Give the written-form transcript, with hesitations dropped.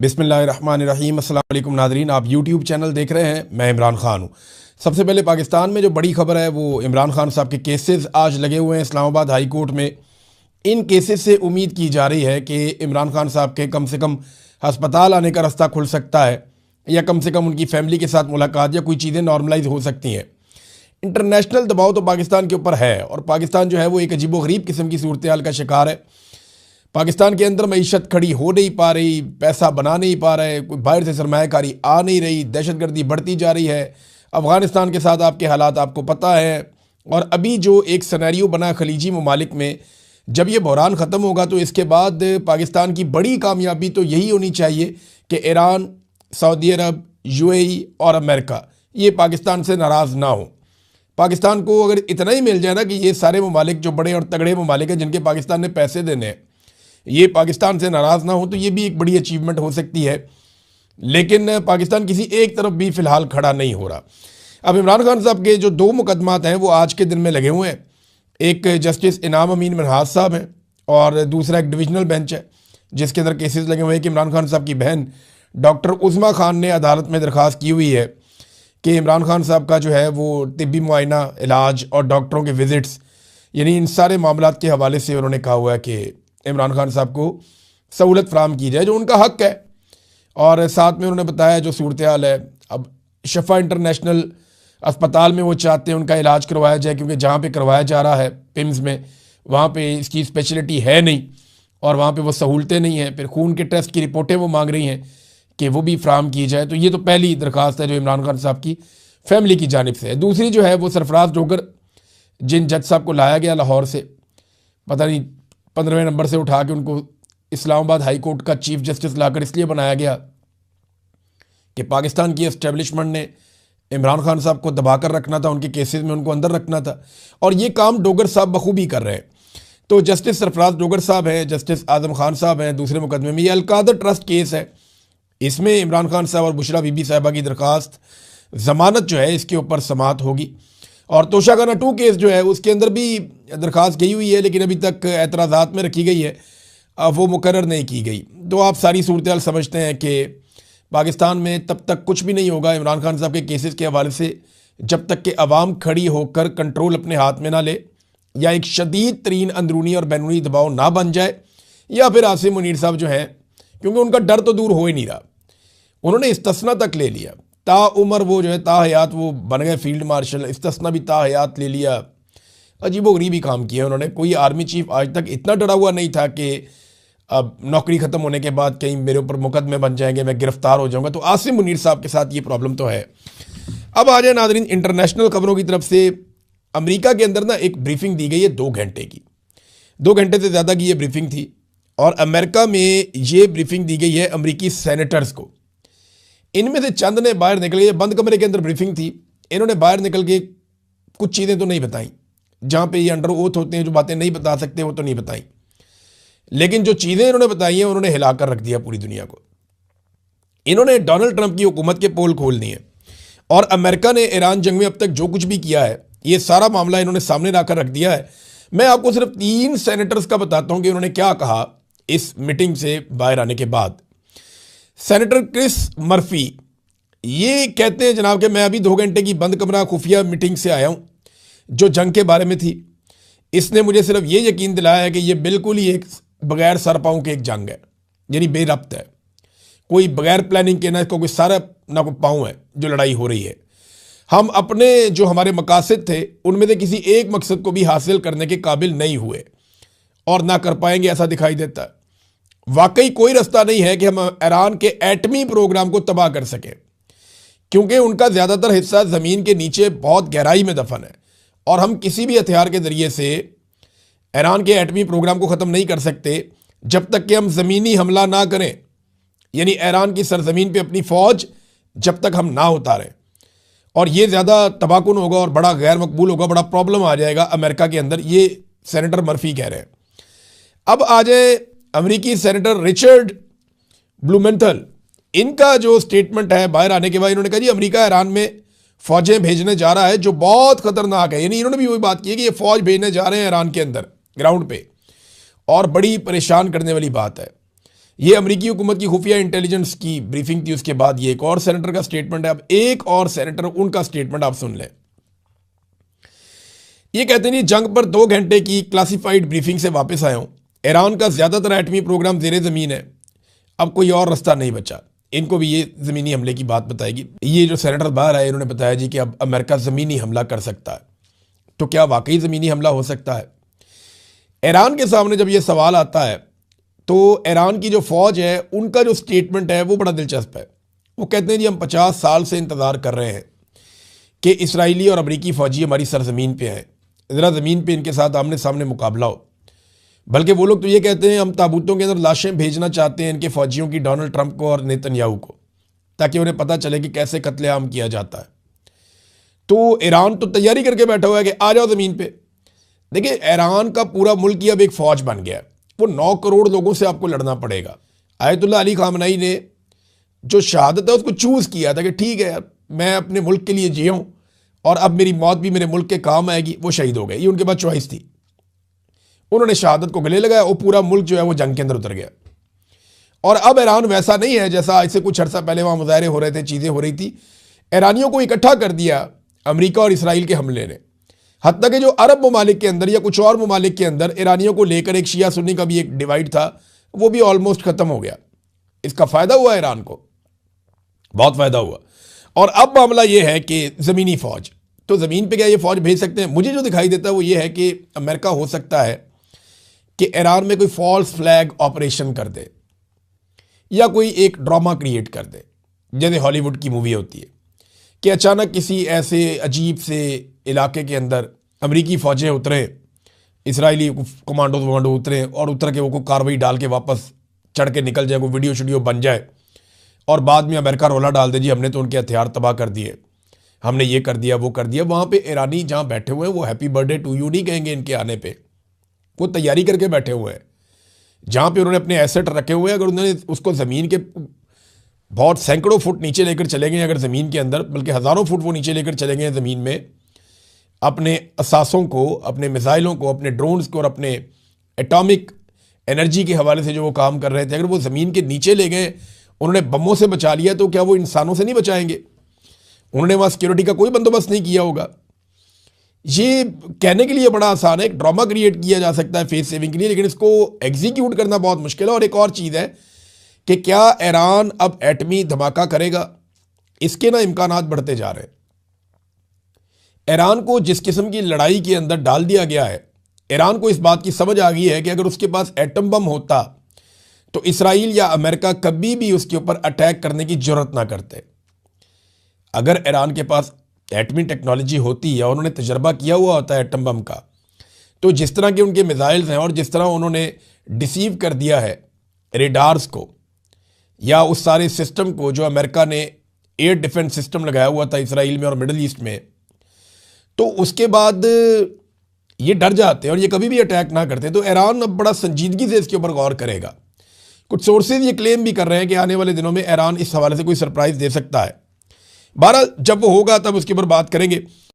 बिस्मिल्लाहिर्रहमानिर्रहीम। अस्सलाम वालेकुम नादरीन, आप यूट्यूब चैनल देख रहे हैं। मैं इमरान खान हूँ। सबसे पहले पाकिस्तान में जो बड़ी खबर है वो इमरान खान साहब के केसेस आज लगे हुए हैं इस्लामाबाद हाई कोर्ट में। इन केसेस से उम्मीद की जा रही है कि इमरान खान साहब के कम से कम हस्पताल आने का रास्ता खुल सकता है, या कम से कम उनकी फैमिली के साथ मुलाकात या कोई चीज़ें नॉर्मलाइज हो सकती हैं। इंटरनेशनल दबाव तो पाकिस्तान के ऊपर है, और पाकिस्तान जो है वो एक अजीबोगरीब किस्म की सूरत हाल का शिकार है। पाकिस्तान के अंदर मईशत खड़ी हो नहीं पा रही, पैसा बना नहीं पा रहे, कोई बाहर से सरमायाकारी आ नहीं रही, दहशतगर्दी बढ़ती जा रही है। अफ़गानिस्तान के साथ आपके हालात आपको पता है, और अभी जो एक सिनेरियो बना खलीजी ममालिक में, जब ये बहरान ख़त्म होगा तो इसके बाद पाकिस्तान की बड़ी कामयाबी तो यही होनी चाहिए कि ईरान, सऊदी अरब, यूएई और अमेरिका ये पाकिस्तान से नाराज़ ना हो। पाकिस्तान को अगर इतना ही मिल जाए ना कि ये सारे ममालिक जो बड़े और तगड़े ममालिक हैं जिनके पाकिस्तान ने पैसे देने हैं, ये पाकिस्तान से नाराज़ ना हो, तो ये भी एक बड़ी अचीवमेंट हो सकती है। लेकिन पाकिस्तान किसी एक तरफ भी फ़िलहाल खड़ा नहीं हो रहा। अब इमरान खान साहब के जो दो मुकदमात हैं वो आज के दिन में लगे हुए हैं। एक जस्टिस इनाम अमीन मिन्हाज साहब हैं, और दूसरा एक डिविजनल बेंच है जिसके अंदर केसेस लगे हुए हैं कि इमरान खान साहब की बहन डॉक्टर उज़मा खान ने अदालत में दरख्वास्त की हुई है कि इमरान खान साहब का जो है वो तिब्बी मुआयना, इलाज और डॉक्टरों के विज़िट्स, यानी इन सारे मामलात के हवाले से उन्होंने कहा हुआ है कि इमरान खान साहब को सहूलत फराहम की जाए, जो उनका हक़ है। और साथ में उन्होंने बताया जो सूरत हाल है, अब शफा इंटरनेशनल अस्पताल में वो चाहते हैं उनका इलाज करवाया जाए, क्योंकि जहाँ पे करवाया जा रहा है पिम्स में, वहाँ पे इसकी स्पेशलिटी है नहीं और वहाँ पे वो सहूलतें नहीं हैं। फिर खून के टेस्ट की रिपोर्टें वो मांग रही हैं कि वो भी फराहम की जाए। तो ये तो पहली दरख्वास्त है जो इमरान खान साहब की फैमिली की जानिब से है। दूसरी जो है वो सरफराज डोगर, जिन जज साहब को लाया गया लाहौर से, पता नहीं 15वें नंबर से उठा के उनको इस्लामाबाद हाई कोर्ट का चीफ जस्टिस लाकर इसलिए बनाया गया कि पाकिस्तान की एस्टेब्लिशमेंट ने इमरान खान साहब को दबाकर रखना था, उनके केसेस में उनको अंदर रखना था, और ये काम डोगर साहब बखूबी कर रहे हैं। तो जस्टिस सरफराज डोगर साहब हैं, जस्टिस आजम खान साहब हैं दूसरे मुकदमे में। ये अलकादर ट्रस्ट केस है, इसमें इमरान खान साहब और बुशरा बीबी साहिबा की दरख्वास्त ज़मानत जो है इसके ऊपर समाअत होगी। और तोशाखाना 2 केस जो है उसके अंदर भी दरख्वास्त गई हुई है, लेकिन अभी तक एतराज़ात में रखी गई है, वो मुकर्रर नहीं की गई। तो आप सारी सूरत हाल समझते हैं कि पाकिस्तान में तब तक कुछ भी नहीं होगा इमरान खान साहब के केसेस के हवाले से जब तक कि अवाम खड़ी होकर कंट्रोल अपने हाथ में ना ले, या एक शदीद तरीन अंदरूनी और बैरूनी दबाव ना बन जाए, या फिर आसिम मुनीर साहब जो हैं, क्योंकि उनका डर तो दूर हो ही नहीं रहा, उन्होंने इस्तिस्ना तक ले लिया, ताउमर वो जो है ताहयात वो बन गए फील्ड मार्शल, इस्तिस्ना भी ताहयात ले लिया। अजीबोगरीबी काम किया उन्होंने। कोई आर्मी चीफ आज तक इतना डरा हुआ नहीं था कि अब नौकरी ख़त्म होने के बाद कहीं मेरे ऊपर मुकदमे बन जाएंगे, मैं गिरफ्तार हो जाऊंगा। तो आसिम मुनीर साहब के साथ ये प्रॉब्लम तो है। अब आ जाए नाज़रीन इंटरनेशनल खबरों की तरफ से। अमेरिका के अंदर ना एक ब्रीफिंग दी गई है 2 घंटे की, 2 घंटे से ज़्यादा की ये ब्रीफिंग थी, और अमेरिका में ये ब्रीफिंग दी गई है अमरीकी सेनेटर्स को। इनमें से चंद ने बाहर निकल के, बंद कमरे के अंदर ब्रीफिंग थी, इन्होंने बाहर निकल के कुछ चीज़ें तो नहीं बताई, जहाँ पे ये अंडर ओथ होते हैं जो बातें नहीं बता सकते वो तो नहीं बताई, लेकिन जो चीज़ें इन्होंने बताई हैं उन्होंने हिलाकर रख दिया पूरी दुनिया को। इन्होंने डोनाल्ड ट्रंप की हुकूमत के पोल खोल दिए, और अमेरिका ने ईरान जंग में अब तक जो कुछ भी किया है ये सारा मामला इन्होंने सामने लाकर रख दिया है। मैं आपको सिर्फ 3 सेनेटर्स का बताता हूँ कि उन्होंने क्या कहा इस मीटिंग से बाहर आने के बाद। सेनेटर क्रिस मर्फी ये कहते हैं जनाब कि मैं अभी 2 घंटे की बंद कमरा खुफिया मीटिंग से आया हूँ जो जंग के बारे में थी। इसने मुझे सिर्फ ये यकीन दिलाया है कि ये बिल्कुल ही एक बगैर सर पाँव के एक जंग है, यानी बेरब्त है, कोई बगैर प्लानिंग के, ना इसको कोई सारा ना कोई पाँव है जो लड़ाई हो रही है। हम अपने जो हमारे मकासद थे उनमें से किसी एक मकसद को भी हासिल करने के काबिल नहीं हुए और ना कर पाएंगे, ऐसा दिखाई देता है। वाकई कोई रास्ता नहीं है कि हम ईरान के एटमी प्रोग्राम को तबाह कर सकें, क्योंकि उनका ज़्यादातर हिस्सा ज़मीन के नीचे बहुत गहराई में दफन है, और हम किसी भी हथियार के ज़रिए से ईरान के एटमी प्रोग्राम को ख़त्म नहीं कर सकते जब तक कि हम ज़मीनी हमला ना करें, यानी ईरान की सरजमीन पे अपनी फ़ौज जब तक हम ना उतारें। और ये ज़्यादा तबाहकुन होगा और बड़ा गैर मकबूल होगा, बड़ा प्रॉब्लम आ जाएगा अमेरिका के अंदर, ये सेनेटर मर्फी कह रहे हैं। अब आ जाए अमेरिकी सेनेटर रिचर्ड ब्लूमेंथल, इनका जो स्टेटमेंट है बाहर आने के बाद, इन्होंने कहा जी अमेरिका ईरान में फ़ौजें भेजने जा रहा है जो बहुत ख़तरनाक है। यानी इन्होंने भी वही बात की है कि ये फ़ौज भेजने जा रहे हैं ईरान के अंदर ग्राउंड पे, और बड़ी परेशान करने वाली बात है। ये अमेरिकी हुकूमत की खुफिया इंटेलिजेंस की ब्रीफिंग थी, उसके बाद ये एक और सेनेटर का स्टेटमेंट है। अब एक और सेनेटर, उनका स्टेटमेंट आप सुन लें। ये कहते हैं जंग पर 2 घंटे की क्लासिफाइड ब्रीफिंग से वापस आया हूं। ईरान का ज्यादातर एटमी प्रोग्राम जेर जमीन है, अब कोई और रास्ता नहीं बचा। इनको भी ये जमीनी हमले की बात बताएगी। ये जो सेनेटर बाहर आए इन्होंने बताया जी कि अब अमेरिका जमीनी हमला कर सकता है। तो क्या वाकई ज़मीनी हमला हो सकता है? ईरान के सामने जब ये सवाल आता है तो ईरान की जो फ़ौज है उनका जो स्टेटमेंट है वो बड़ा दिलचस्प है। वो कहते हैं जी हम 50 साल से इंतज़ार कर रहे हैं कि इसराइली और अमरीकी फ़ौजी हमारी सरजमीन पे हैं, ज़रा ज़मीन पे इनके साथ आमने सामने मुकाबला हो। बल्कि वो लोग तो ये कहते हैं हम ताबूतों के अंदर लाशें भेजना चाहते हैं इनके फ़ौजियों की, डोनाल्ड ट्रंप को और नेतन्याहू को, ताकि उन्हें पता चले कि कैसे कत्लेआम किया जाता है। तो ईरान तो तैयारी करके बैठा हुआ है कि आ जाओ ज़मीन पे। देखिए ईरान का पूरा मुल्क ही अब एक फ़ौज बन गया है। वो 9 करोड़ लोगों से आपको लड़ना पड़ेगा। आयतुल्लाह अली खामनई ने जो शहादत है उसको चूज़ किया था कि ठीक है यार मैं अपने मुल्क के लिए जिया हूँ और अब मेरी मौत भी मेरे मुल्क के काम आएगी। वो शहीद हो गए, ये उनके पास चॉइस थी। उन्होंने शहादत को गले लगाया और पूरा मुल्क जो है वो जंग के अंदर उतर गया। और अब ईरान वैसा नहीं है जैसा आज से कुछ अर्सा पहले वहाँ मुजाहरे हो रहे थे, चीज़ें हो रही थी। ईरानियों को इकट्ठा कर दिया अमेरिका और इसराइल के हमले ने। हत्ता कि जो अरब ममालिक के अंदर या कुछ और ममालिक के अंदर ईरानियों को लेकर एक शिया सुन्नी का भी एक डिवाइड था, वो भी ऑलमोस्ट खत्म हो गया। इसका फायदा हुआ ईरान को, बहुत फायदा हुआ। और अब मामला ये है कि ज़मीनी फ़ौज, तो ज़मीन पे क्या ये फ़ौज भेज सकते हैं? मुझे जो दिखाई देता है वो ये है कि अमेरिका हो सकता है कि ईरान में कोई फॉल्स फ्लैग ऑपरेशन कर दे या कोई एक ड्रामा क्रिएट कर दे, जैसे हॉलीवुड की मूवी होती है कि अचानक किसी ऐसे अजीब से इलाके के अंदर अमेरिकी फ़ौजें उतरे, इसराइली कमांडो उतरे और उतर के वो कोई कार्रवाई डाल के वापस चढ़ के निकल जाए, कोई वीडियो शीडियो बन जाए और बाद में अमेरिका रोला डाल दे जी हमने तो उनके हथियार तबाह कर दिए, हमने ये कर दिया वो कर दिया। वहाँ पे ईरानी जहाँ बैठे हुए हैं वो हैप्पी बर्थडे टू यू नहीं कहेंगे इनके आने पे, वो तैयारी करके बैठे हुए हैं। जहाँ पे उन्होंने अपने एसेट रखे हुए हैं, अगर उन्होंने उसको ज़मीन के बहुत सैकड़ों फुट नीचे लेकर चले गए, अगर ज़मीन के अंदर बल्कि हज़ारों फुट वो नीचे लेकर चले गए ज़मीन में, अपने असासों को, अपने मिसाइलों को, अपने ड्रोन्स को और अपने एटॉमिक एनर्जी के हवाले से जो वो काम कर रहे थे, अगर वो ज़मीन के नीचे ले गए, उन्होंने बमों से बचा लिया, तो क्या वो इंसानों से नहीं बचाएंगे? उन्होंने वहाँ सिक्योरिटी का कोई बंदोबस्त नहीं किया होगा। ये कहने के लिए बड़ा आसान है, एक ड्रामा क्रिएट किया जा सकता है फेस सेविंग के लिए, लेकिन इसको एग्जीक्यूट करना बहुत मुश्किल है। और एक और चीज़ है कि क्या ईरान अब एटमी धमाका करेगा? इसके ना इम्कानात बढ़ते जा रहे हैं। ईरान को जिस किस्म की लड़ाई के अंदर डाल दिया गया है, ईरान को इस बात की समझ आ गई है कि अगर उसके पास एटम बम होता तो इसराइल या अमेरिका कभी भी उसके ऊपर अटैक करने की जरूरत ना करते। अगर ईरान के पास एटमी टेक्नोलॉजी होती या उन्होंने तजर्बा किया हुआ होता है एटम बम का, तो जिस तरह के उनके मिसाइल्स हैं और जिस तरह उन्होंने डिसीव कर दिया है रेडार्स को या उस सारे सिस्टम को जो अमेरिका ने एयर डिफेंस सिस्टम लगाया हुआ था इसराइल में और मिडल ईस्ट में, तो उसके बाद ये डर जाते और ये कभी भी अटैक ना करते। तो ईरान अब बड़ा संजीदगी से इसके ऊपर गौर करेगा। कुछ सोर्सेज ये क्लेम भी कर रहे हैं कि आने वाले दिनों में ईरान इस हवाले से कोई सरप्राइज दे सकता है। बहरहाल जब वो होगा तब उसके ऊपर बात करेंगे।